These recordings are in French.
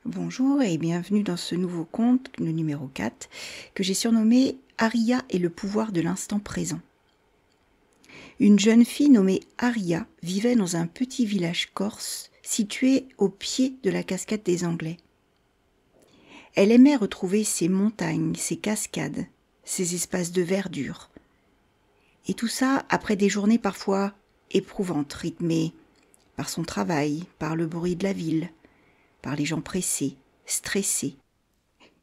Bonjour et bienvenue dans ce nouveau conte, le numéro 4, que j'ai surnommé Aria et le pouvoir de l'instant présent. Une jeune fille nommée Aria vivait dans un petit village corse situé au pied de la cascade des Anglais. Elle aimait retrouver ses montagnes, ses cascades, ses espaces de verdure. Et tout ça après des journées parfois éprouvantes, rythmées par son travail, par le bruit de la ville, par les gens pressés, stressés.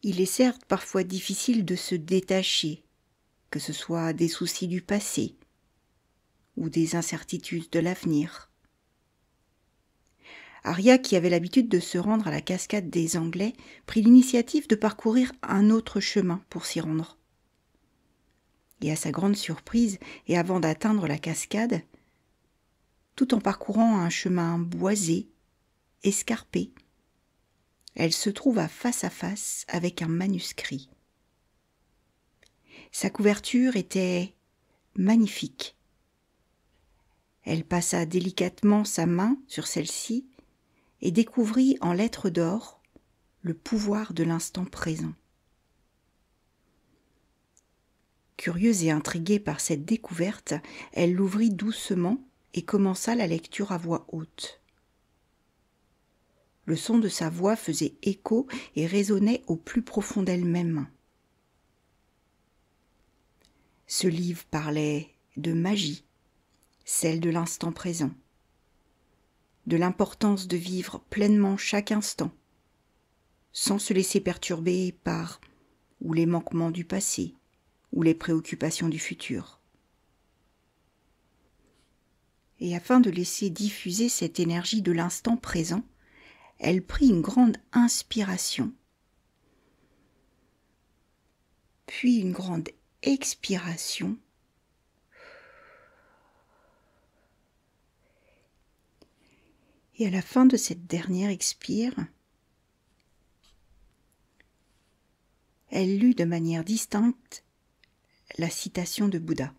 Il est certes parfois difficile de se détacher, que ce soit des soucis du passé ou des incertitudes de l'avenir. Aria, qui avait l'habitude de se rendre à la cascade des Anglais, prit l'initiative de parcourir un autre chemin pour s'y rendre. Et à sa grande surprise, et avant d'atteindre la cascade, tout en parcourant un chemin boisé, escarpé, elle se trouva face à face avec un manuscrit. Sa couverture était magnifique. Elle passa délicatement sa main sur celle-ci et découvrit en lettres d'or le pouvoir de l'instant présent. Curieuse et intriguée par cette découverte, elle l'ouvrit doucement et commença la lecture à voix haute. Le son de sa voix faisait écho et résonnait au plus profond d'elle-même. Ce livre parlait de magie, celle de l'instant présent, de l'importance de vivre pleinement chaque instant, sans se laisser perturber par ou les manquements du passé, ou les préoccupations du futur. Et afin de laisser diffuser cette énergie de l'instant présent, elle prit une grande inspiration, puis une grande expiration, et à la fin de cette dernière expire, elle lut de manière distincte la citation de Bouddha.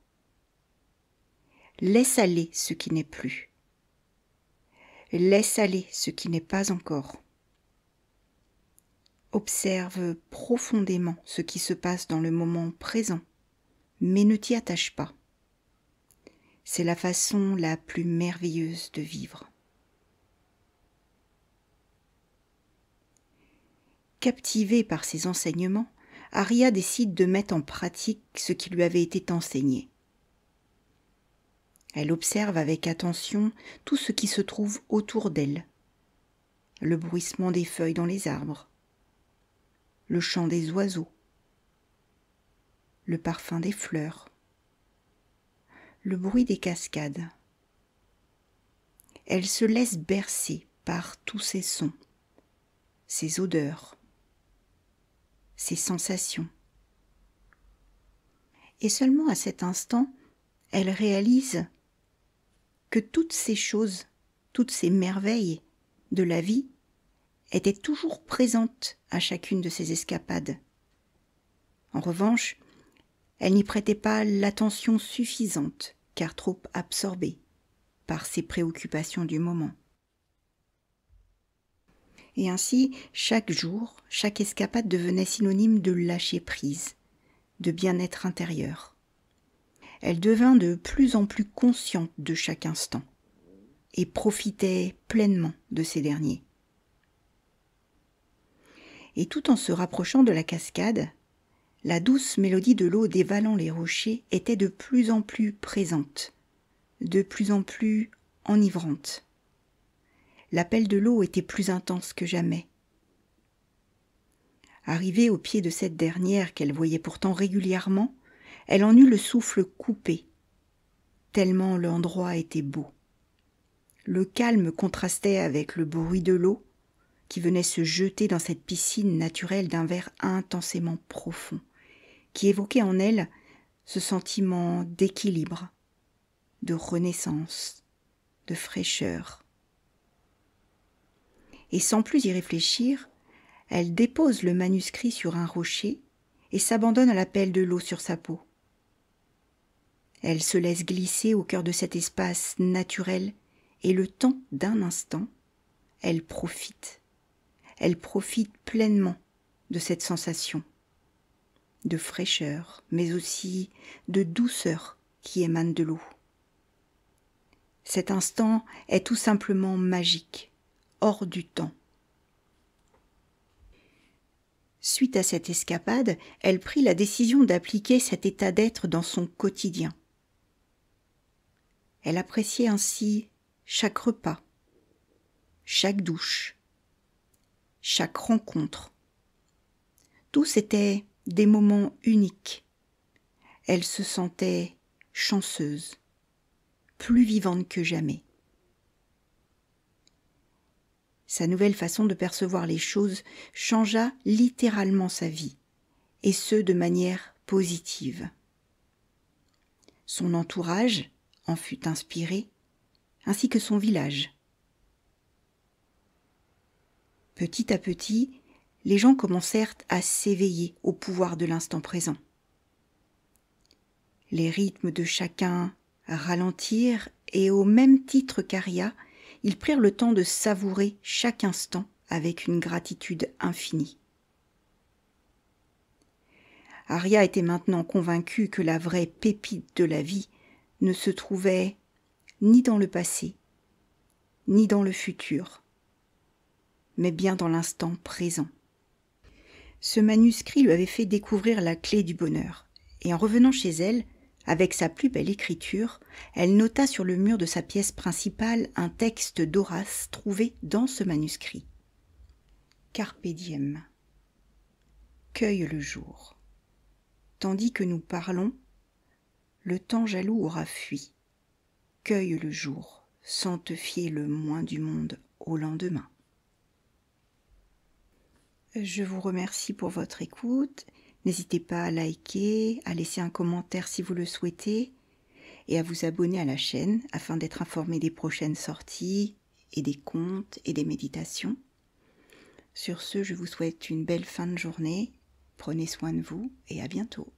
« Laisse aller ce qui n'est plus. Laisse aller ce qui n'est pas encore. Observe profondément ce qui se passe dans le moment présent, mais ne t'y attache pas. C'est la façon la plus merveilleuse de vivre. » Captivée par ces enseignements, Aria décide de mettre en pratique ce qui lui avait été enseigné. Elle observe avec attention tout ce qui se trouve autour d'elle. Le bruissement des feuilles dans les arbres, le chant des oiseaux, le parfum des fleurs, le bruit des cascades. Elle se laisse bercer par tous ces sons, ces odeurs, ces sensations. Et seulement à cet instant, elle réalise que toutes ces choses, toutes ces merveilles de la vie étaient toujours présentes à chacune de ces escapades. En revanche, elle n'y prêtait pas l'attention suffisante, car trop absorbée par ses préoccupations du moment. Et ainsi, chaque jour, chaque escapade devenait synonyme de lâcher prise, de bien-être intérieur. Elle devint de plus en plus consciente de chaque instant et profitait pleinement de ces derniers. Et tout en se rapprochant de la cascade, la douce mélodie de l'eau dévalant les rochers était de plus en plus présente, de plus en plus enivrante. L'appel de l'eau était plus intense que jamais. Arrivée au pied de cette dernière qu'elle voyait pourtant régulièrement, elle en eut le souffle coupé, tellement l'endroit était beau. Le calme contrastait avec le bruit de l'eau qui venait se jeter dans cette piscine naturelle d'un vert intensément profond, qui évoquait en elle ce sentiment d'équilibre, de renaissance, de fraîcheur. Et sans plus y réfléchir, elle dépose le manuscrit sur un rocher et s'abandonne à l'appel de l'eau sur sa peau. Elle se laisse glisser au cœur de cet espace naturel et le temps d'un instant, elle profite. elle profite pleinement de cette sensation de fraîcheur, mais aussi de douceur qui émane de l'eau. Cet instant est tout simplement magique, hors du temps. Suite à cette escapade, elle prit la décision d'appliquer cet état d'être dans son quotidien. Elle appréciait ainsi chaque repas, chaque douche, chaque rencontre. Tous étaient des moments uniques. Elle se sentait chanceuse, plus vivante que jamais. Sa nouvelle façon de percevoir les choses changea littéralement sa vie, et ce de manière positive. Son entourage en fut inspiré, ainsi que son village. Petit à petit, les gens commencèrent à s'éveiller au pouvoir de l'instant présent. Les rythmes de chacun ralentirent et au même titre qu'Aria, ils prirent le temps de savourer chaque instant avec une gratitude infinie. Aria était maintenant convaincue que la vraie pépite de la vie ne se trouvait ni dans le passé, ni dans le futur, mais bien dans l'instant présent. Ce manuscrit lui avait fait découvrir la clé du bonheur, et en revenant chez elle, avec sa plus belle écriture, elle nota sur le mur de sa pièce principale un texte d'Horace trouvé dans ce manuscrit. Carpe diem. Cueille le jour. Tandis que nous parlons, le temps jaloux aura fui. Cueille le jour, sans te fier le moins du monde au lendemain. Je vous remercie pour votre écoute. N'hésitez pas à liker, à laisser un commentaire si vous le souhaitez et à vous abonner à la chaîne afin d'être informé des prochaines sorties et des contes et des méditations. Sur ce, je vous souhaite une belle fin de journée. Prenez soin de vous et à bientôt.